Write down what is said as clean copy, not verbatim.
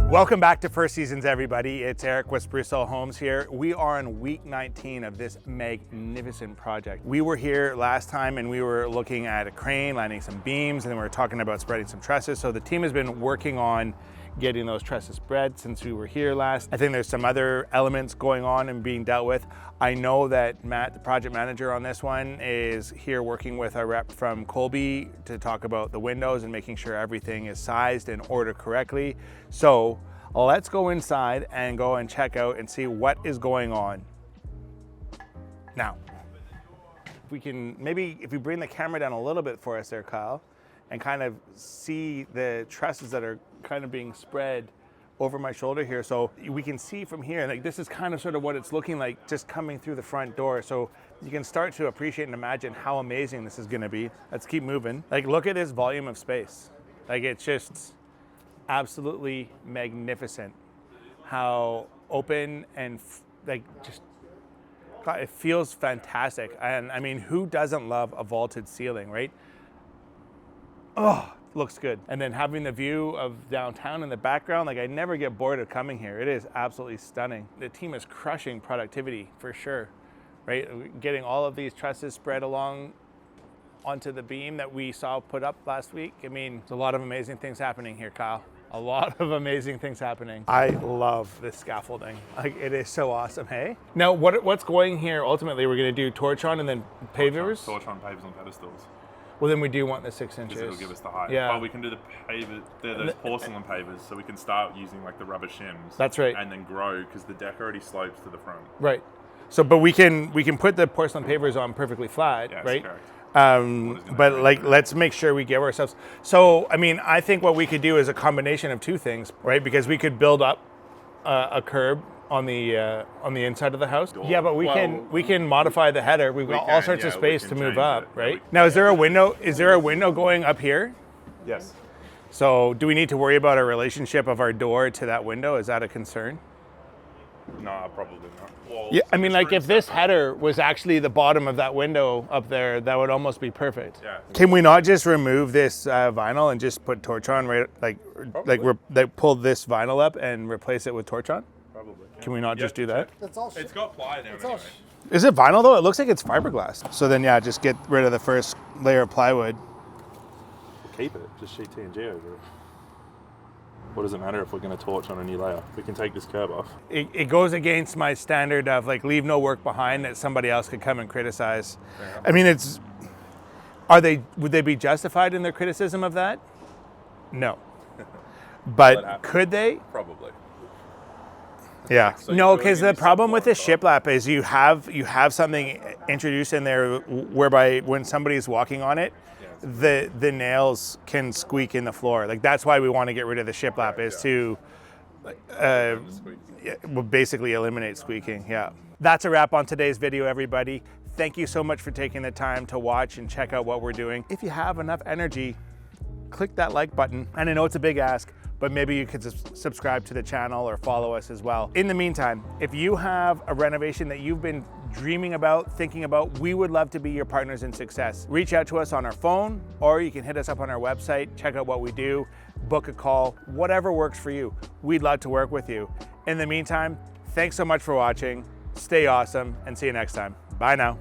Welcome back to First Seasons, everybody. It's Eric with Sprucehill Homes here. We are on week 19 of this magnificent project. We were here last time and we were looking at a crane, landing some beams, and then we were talking about spreading some trusses. So the team has been working on getting those trusses spread since we were here last. I think there's some other elements going on and being dealt with. I know that Matt, the project manager on this one, is here working with our rep from Colby to talk about the windows and making sure everything is sized and ordered correctly. So let's go inside and go and check out and see what is going on. Now, if we can, maybe if we bring the camera down a little bit for us there, Kyle, and kind of see the trusses that are kind of being spread over my shoulder here. So we can see from here, like this is kind of sort of what it's looking like just coming through the front door. So you can start to appreciate and imagine how amazing this is gonna be. Let's keep moving. Like look at this volume of space. Like it's just absolutely magnificent. How open and like just, God, it feels fantastic. And I mean, who doesn't love a vaulted ceiling, right? Oh, looks good. And then having the view of downtown in the background, like I never get bored of coming here. It is absolutely stunning. The team is crushing productivity for sure, right? Getting all of these trusses spread along onto the beam that we saw put up last week. I mean, there's a lot of amazing things happening here, Kyle. A lot of amazing things happening. I love this scaffolding. Like it is so awesome, hey? Now, what's going here ultimately? We're gonna do torch on and then pavers? Torch on pavers on pedestals. Well, then we do want the 6 inches. It'll give us the height. Yeah. But we can do the paver, those porcelain pavers, so we can start using like the rubber shims. That's right. And then grow, because the deck already slopes to the front. Right. So, but we can put the porcelain pavers on perfectly flat, Yes, right? Correct. But like, let's make sure we give ourselves. So, I mean, I think what we could do is a combination of two things, right? Because we could build up a curb on the inside of the house. Yeah, but we can modify the header. We've got all sorts of space to move up, right? Now, is there a window? Is there a window going up here? Yes. So, do we need to worry about a relationship of our door to that window? Is that a concern? No, probably not. Well, Yeah, I mean, like if this header was actually the bottom of that window up there, that would almost be perfect. Yeah. Can we not just remove this vinyl and just put torch on, right? Like pull this vinyl up and replace it with torch on? Probably. Yeah. Can we not just do that? It's got ply now anyway. Is it vinyl though? It looks like it's fiberglass. So then, yeah, just get rid of the first layer of plywood. Keep it. Just sheet TNG over it. What does it matter if we're going to torch on a new layer? We can take this curb off. It goes against my standard of like leave no work behind that somebody else could come and criticize. Yeah. I mean, would they be justified in their criticism of that? No. But could they? Probably. Yeah. So no, because the problem with the shiplap is you have something introduced in there whereby when somebody's walking on it, the nails can squeak in the floor. Like that's why we want to get rid of the shiplap to basically eliminate squeaking. Yeah. That's a wrap on today's video, everybody. Thank you so much for taking the time to watch and check out what we're doing. If you have enough energy, click that like button. And I know it's a big ask, but maybe you could subscribe to the channel or follow us as well. In the meantime, if you have a renovation that you've been dreaming about, thinking about, we would love to be your partners in success. Reach out to us on our phone, or you can hit us up on our website, check out what we do, book a call, whatever works for you. We'd love to work with you. In the meantime, thanks so much for watching. Stay awesome and see you next time. Bye now.